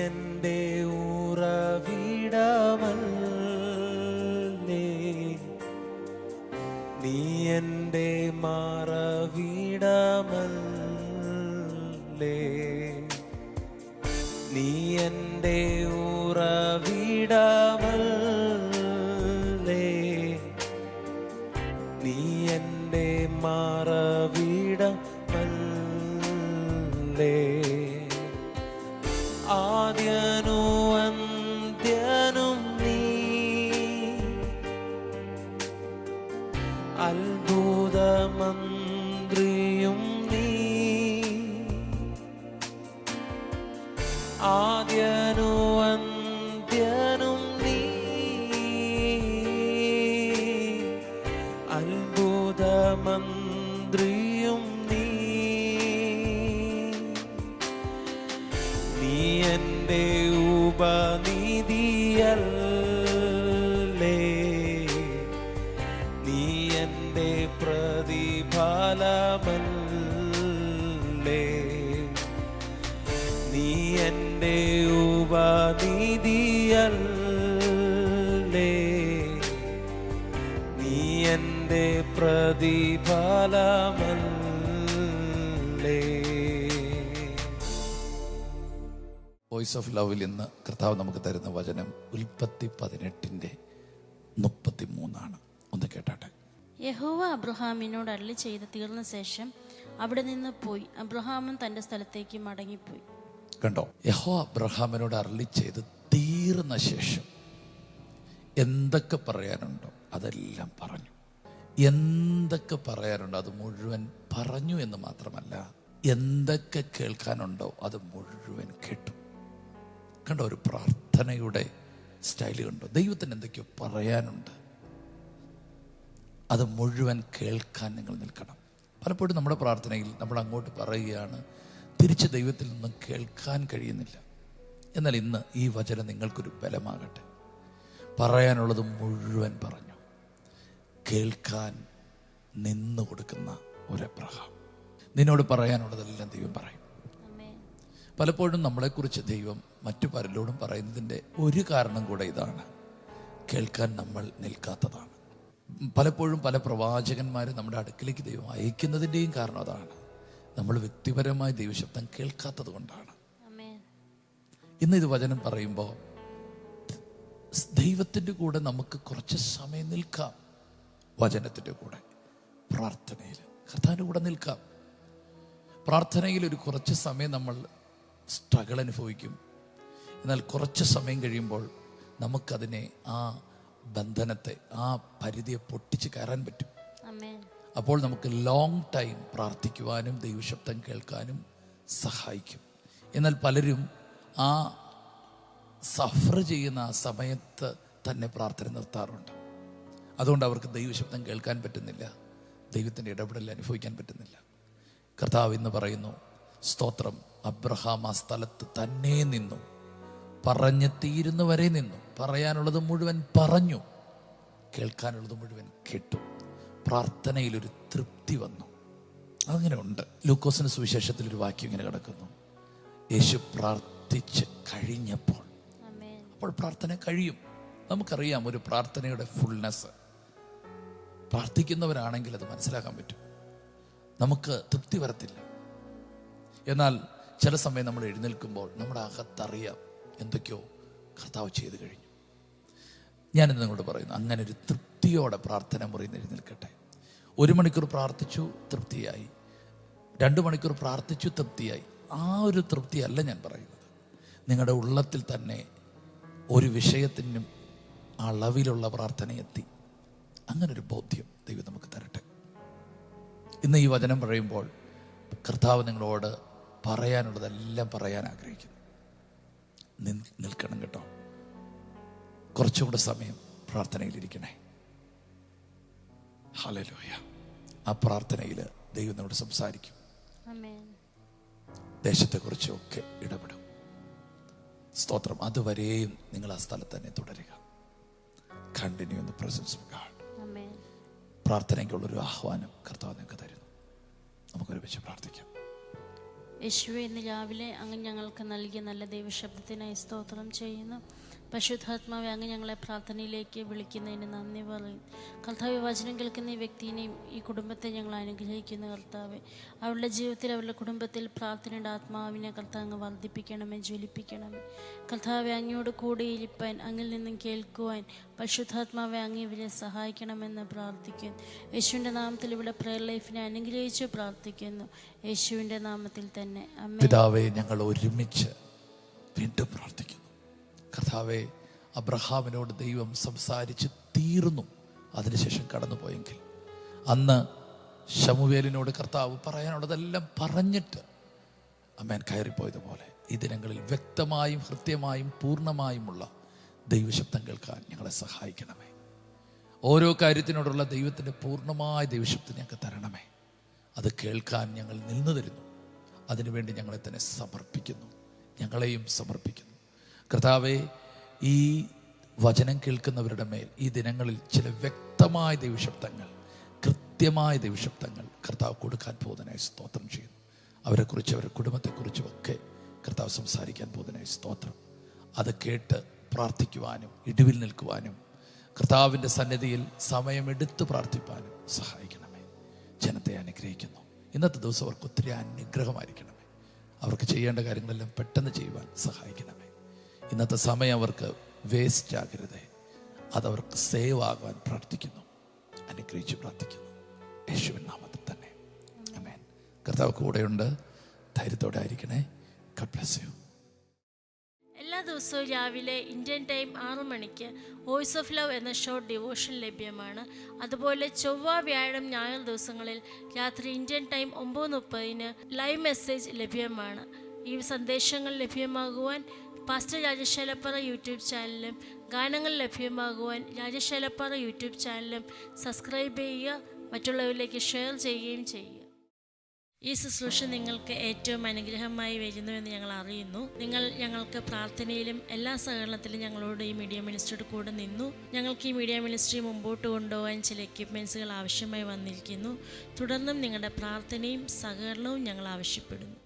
എൻ്റെ ഉറവിടമല്ലേ, നീ എൻ്റെ മറവിടമല്ലേ, നീ എൻ്റെ ഉറവിടമല്ലേ, നീ എൻ്റെ മറവിടമല്ലേ. ആദ്യനും അന്ത്യനും നീ, അത്ഭുതമന്ത്രിയും നീ, ആദ്യനും അന്ത്യനും നീ, അത്ഭുതമന്ത്രിയും നീ, നീ എൻ്റെ ഉപനിധിയല്ലേ, നീ എൻ്റെ പ്രതിഫലമല്ലേ, നീ എൻ്റെ ഉപനിധിയല്ലേ, നീ എൻ്റെ പ്രതിഫലമല്ലേ. വോയിസ് ഓഫ് ലവിൽ ഇന്ന് കർത്താവ് നമുക്ക് തരുന്ന വചനം ഉൽപ്പത്തി 18:33 ഒന്ന് കേട്ടാട്ടെ. യഹോവ അബ്രഹാമിനോട് അരുളി ചെയ്ത് തീർന്ന ശേഷം അവിടെ നിന്ന് പോയി അബ്രഹാമും തന്റെ സ്ഥലത്തേക്ക് മടങ്ങിപ്പോയി. കണ്ടോ, യഹോവ അബ്രഹാമിനോട് അരുളി ചെയ്ത് തീർന്ന ശേഷം എന്തൊക്കെ പറയാനുണ്ടോ അതെല്ലാം പറഞ്ഞു. എന്തൊക്കെ പറയാനുണ്ടോ അത് മുഴുവൻ പറഞ്ഞു എന്ന് മാത്രമല്ല, എന്തൊക്കെ കേൾക്കാനുണ്ടോ അത് മുഴുവൻ കേട്ടു. കണ്ടോ, ഒരു പ്രാർത്ഥനയുടെ സ്റ്റൈല് കണ്ടോ. ദൈവത്തിന് എന്തൊക്കെയോ പറയാനുണ്ട്, അത് മുഴുവൻ കേൾക്കാൻ നിങ്ങൾ നിൽക്കണം. പലപ്പോഴും നമ്മുടെ പ്രാർത്ഥനയിൽ നമ്മൾ അങ്ങോട്ട് പറയുകയാണ്, തിരിച്ച് ദൈവത്തിൽ നിന്നും കേൾക്കാൻ കഴിയുന്നില്ല. എന്നാൽ ഇന്ന് ഈ വചനം നിങ്ങൾക്കൊരു ബലമാകട്ടെ. പറയാനുള്ളത് മുഴുവൻ പറഞ്ഞു, കേൾക്കാൻ നിന്നു കൊടുക്കുന്ന ഒരബ്രഹാം. നിന്നോട് പറയാനുള്ളതെല്ലാം ദൈവം പറയും. പലപ്പോഴും നമ്മളെക്കുറിച്ച് ദൈവം മറ്റു പലരോടും പറയുന്നതിൻ്റെ ഒരു കാരണം കൂടെ ഇതാണ്, കേൾക്കാൻ നമ്മൾ നിൽക്കാത്തതാണ്. പലപ്പോഴും പല പ്രവാചകന്മാരെ നമ്മുടെ അടുക്കിലേക്ക് ദൈവം അയക്കുന്നതിൻ്റെയും കാരണം അതാണ്, നമ്മൾ വ്യക്തിപരമായി ദൈവശബ്ദം കേൾക്കാത്തത് കൊണ്ടാണ്. ഇന്ന് ഇത് വചനം പറയുമ്പോൾ ദൈവത്തിൻ്റെ കൂടെ നമുക്ക് കുറച്ച് സമയം നിൽക്കാം. വചനത്തിൻ്റെ കൂടെ, പ്രാർത്ഥനയിൽ കർത്താവിൻ്റെ കൂടെ നിൽക്കാം. പ്രാർത്ഥനയിൽ ഒരു കുറച്ച് സമയം നമ്മൾ സ്ട്രഗിൾ അനുഭവിക്കും. എന്നാൽ കുറച്ച് സമയം കഴിയുമ്പോൾ നമുക്കതിനെ, ആ ബന്ധനത്തെ, ആ പരിധിയെ പൊട്ടിച്ച് കയറാൻ പറ്റും. അപ്പോൾ നമുക്ക് ലോങ് ടൈം പ്രാർത്ഥിക്കുവാനും ദൈവശബ്ദം കേൾക്കാനും സഹായിക്കും. എന്നാൽ പലരും ആ സഫർ ചെയ്യുന്ന ആ സമയത്ത് തന്നെ പ്രാർത്ഥന നിർത്താറുണ്ട്. അതുകൊണ്ട് അവർക്ക് ദൈവശബ്ദം കേൾക്കാൻ പറ്റുന്നില്ല, ദൈവത്തിൻ്റെ ഇടപെടൽ അനുഭവിക്കാൻ പറ്റുന്നില്ല. കർത്താവ് ഇന്ന് പറയുന്നു, സ്തോത്രം, അബ്രഹാം ആ സ്ഥലത്ത് തന്നെ നിന്നു, പറഞ്ഞ് തീരുന്നവരെ നിന്നു. പറയാനുള്ളത് മുഴുവൻ പറഞ്ഞു, കേൾക്കാനുള്ളത് മുഴുവൻ കേട്ടു. പ്രാർത്ഥനയിലൊരു തൃപ്തി വന്നു. അങ്ങനെ ഉണ്ട്. ലൂക്കോസിന്റെ സുവിശേഷത്തിൽ ഒരു വാക്യം ഇങ്ങനെ കിടക്കുന്നു, യേശു പ്രാർത്ഥിച്ച് കഴിഞ്ഞപ്പോൾ. അപ്പോൾ പ്രാർത്ഥന കഴിയും. നമുക്കറിയാം ഒരു പ്രാർത്ഥനയുടെ ഫുൾനെസ്. പ്രാർത്ഥിക്കുന്നവരാണെങ്കിൽ അത് മനസ്സിലാക്കാൻ പറ്റും. നമുക്ക് തൃപ്തി വരത്തില്ല. എന്നാൽ ചില സമയം നമ്മൾ എഴുന്നേൽക്കുമ്പോൾ നമ്മുടെ അകത്തറിയാം എന്തൊക്കെയോ കർത്താവ് ചെയ്തു കഴിഞ്ഞു. ഞാനിന്ന് നിങ്ങളോട് പറയുന്നു, അങ്ങനെ ഒരു തൃപ്തിയോടെ പ്രാർത്ഥന മുറിയിൽ നിന്ന് എഴുന്നേൽക്കട്ടെ. 1 മണിക്കൂർ പ്രാർത്ഥിച്ചു, തൃപ്തിയായി. 2 മണിക്കൂർ പ്രാർത്ഥിച്ചു, തൃപ്തിയായി. ആ ഒരു തൃപ്തിയല്ല ഞാൻ പറയുന്നത്. നിങ്ങളുടെ ഉള്ളത്തിൽ തന്നെ ഒരു വിഷയത്തിനും അളവിലുള്ള പ്രാർത്ഥന എത്തി. അങ്ങനൊരു ബോധ്യം ദൈവം നമുക്ക് തരട്ടെ. ഇന്ന് ഈ വചനം പറയുമ്പോൾ കർത്താവ് നിങ്ങളോട് പറയാനുള്ളതെല്ലാം പറയാൻ ആഗ്രഹിക്കുന്നു. നിൽക്കണം കേട്ടോ. കുറച്ചുകൂടെ സമയം പ്രാർത്ഥനയിലിരിക്കണേ. ഹല്ലേലൂയ. ആ പ്രാർത്ഥനയിൽ ദൈവം നമ്മോട് സംസാരിക്കും. ദേശത്തെക്കുറിച്ചൊക്കെ ഇടപെടും. സ്തോത്രം. അതുവരെയും നിങ്ങൾ ആ സ്ഥലത്ത് തന്നെ തുടരുക. Continue in the presence of God. പ്രാർത്ഥനയ്ക്കുള്ളൊരു ആഹ്വാനം കർത്താവ് നിങ്ങൾക്ക് തരുന്നു. നമുക്കൊരുമിച്ച് പ്രാർത്ഥിക്കാം. യേശുവെ, ഇന്ന് രാവിലെ അങ്ങ് ഞങ്ങൾക്ക് നൽകിയ നല്ല ദൈവശബ്ദത്തിനായി സ്തോത്രം ചെയ്യുന്നു. പരിശുദ്ധാത്മാവെ, അങ്ങ് ഞങ്ങളെ പ്രാർത്ഥനയിലേക്ക് വിളിക്കുന്നതിന് നന്ദി പറയും. കർത്താവ്, വചനം കേൾക്കുന്ന ഈ വ്യക്തിയെയും ഈ കുടുംബത്തെ ഞങ്ങൾ അനുഗ്രഹിക്കുന്നു. കർത്താവെ, അവരുടെ ജീവിതത്തിൽ അവരുടെ കുടുംബത്തിൽ പ്രാർത്ഥനയുടെ ആത്മാവിനെ കർത്താവ് അങ്ങ് വർദ്ധിപ്പിക്കണമേ, ജ്വലിപ്പിക്കണമേ. കർത്താവെ, അങ്ങയോട് കൂടെ ഇരിപ്പാൻ, അങ്ങിൽ നിന്നും കേൾക്കുവാൻ പരിശുദ്ധാത്മാവെ അങ്ങ് ഇവരെ സഹായിക്കണമെന്ന് പ്രാർത്ഥിക്കുന്നു. യേശുവിൻ്റെ നാമത്തിൽ ഇവിടെ പ്രയർ ലൈഫിനെ അനുഗ്രഹിച്ച് പ്രാർത്ഥിക്കുന്നു. യേശുവിൻ്റെ നാമത്തിൽ തന്നെ ആമേൻ. പിതാവേ, ഞങ്ങൾ ഒരുമിച്ച് വീണ്ടും പ്രാർത്ഥിക്കുന്നു. കർത്താവെ, അബ്രഹാമിനോട് ദൈവം സംസാരിച്ച് തീർന്നു, അതിനുശേഷം കടന്നുപോയെങ്കിൽ അന്ന് ശമൂവേലിനോട് കർത്താവ് പറയാനുള്ളതെല്ലാം പറഞ്ഞിട്ട് അമ്മേൻ കയറിപ്പോയതുപോലെ ഈ ദിനങ്ങളിൽ വ്യക്തമായും കൃത്യമായും പൂർണ്ണമായുമുള്ള ദൈവശബ്ദം കേൾക്കാൻ ഞങ്ങളെ സഹായിക്കണമേ. ഓരോ കാര്യത്തിനോടുള്ള ദൈവത്തിൻ്റെ പൂർണ്ണമായ ദൈവശബ്ദം ഞങ്ങൾക്ക് തരണമേ. അത് കേൾക്കാൻ ഞങ്ങൾ നിന്നു തരുന്നു. അതിനുവേണ്ടി ഞങ്ങളെ തന്നെ സമർപ്പിക്കുന്നു, ഞങ്ങളെയും സമർപ്പിക്കുന്നു. കർത്താവെ, ഈ വചനം കേൾക്കുന്നവരുടെ മേൽ ഈ ദിനങ്ങളിൽ ചില വ്യക്തമായ ദൈവശബ്ദങ്ങൾ, കൃത്യമായ ദൈവശബ്ദങ്ങൾ കർത്താവ് കൊടുക്കാൻ പോകുന്നതിനായി സ്തോത്രം ചെയ്യുന്നു. അവരെക്കുറിച്ച്, അവരുടെ കുടുംബത്തെക്കുറിച്ചും ഒക്കെ കർത്താവ് സംസാരിക്കാൻ പോകുന്നതിനായി സ്തോത്രം. അത് കേട്ട് പ്രാർത്ഥിക്കുവാനും ഇടിവിൽ നിൽക്കുവാനും കർത്താവിൻ്റെ സന്നിധിയിൽ സമയമെടുത്ത് പ്രാർത്ഥിപ്പാനും സഹായിക്കണമേ. ജനത്തെ അനുഗ്രഹിക്കുന്നു. ഇന്നത്തെ ദിവസം അവർക്ക് ഒത്തിരി അനുഗ്രഹമായിരിക്കണമേ. അവർക്ക് ചെയ്യേണ്ട കാര്യങ്ങളെല്ലാം പെട്ടെന്ന് ചെയ്യുവാൻ സഹായിക്കണമേ. ഇന്നത്തെ സമയം അവർക്ക് വേസ്റ്റ് ആകരുതേ, അതവർക്ക് സേവ് ആകാൻ പ്രാർത്ഥിക്കുന്നു, അനുഗ്രഹിച്ച് പ്രാർത്ഥിക്കുന്നു. യേശുവിൻ നാമത്തിൽ തന്നെ ആമേൻ. കർത്താവ് കൂടെയുണ്ട്. ധൈര്യത്തോടെ ആയിരിക്കണേ. God bless you. എല്ലാ ദിവസവും രാവിലെ ഇന്ത്യൻ ടൈം 6 മണിക്ക് വോയിസ് ഓഫ് ലവ് എന്ന ഷോർട്ട് ഡിവോഷൻ ലഭ്യമാണ്. അതുപോലെ ചൊവ്വ, വ്യാഴം, ഞായർ ദിവസങ്ങളിൽ രാത്രി ഇന്ത്യൻ ടൈം 9:30 ലൈവ് മെസ്സേജ് ലഭ്യമാണ്. ഈ സന്ദേശങ്ങൾ ലഭ്യമാകുവാൻ പാസ്റ്റർ രാജേഷ് ഏലപ്പാറ യൂട്യൂബ് ചാനലും ഗാനങ്ങൾ ലഭ്യമാകുവാൻ രാജേഷ് ഏലപ്പാറ യൂട്യൂബ് ചാനലും സബ്സ്ക്രൈബ് ചെയ്യുക, മറ്റുള്ളവരിലേക്ക് ഷെയർ ചെയ്യുകയും ചെയ്യുക. ഈ ശുശ്രൂഷ നിങ്ങൾക്ക് ഏറ്റവും അനുഗ്രഹമായി വരുന്നുവെന്ന് ഞങ്ങൾ അറിയുന്നു. നിങ്ങൾ ഞങ്ങൾക്ക് പ്രാർത്ഥനയിലും എല്ലാ സഹകരണത്തിലും ഞങ്ങളോട് ഈ മീഡിയ മിനിസ്ട്രിയുടെ കൂടെ നിന്നു. ഞങ്ങൾക്ക് ഈ മീഡിയ മിനിസ്ട്രി മുമ്പോട്ട് കൊണ്ടുപോകാൻ ചില എക്യുപ്മെൻറ്റ്സുകൾ ആവശ്യമായി വന്നിരിക്കുന്നു. തുടർന്നും നിങ്ങളുടെ പ്രാർത്ഥനയും സഹകരണവും ഞങ്ങൾ ആവശ്യപ്പെടുന്നു.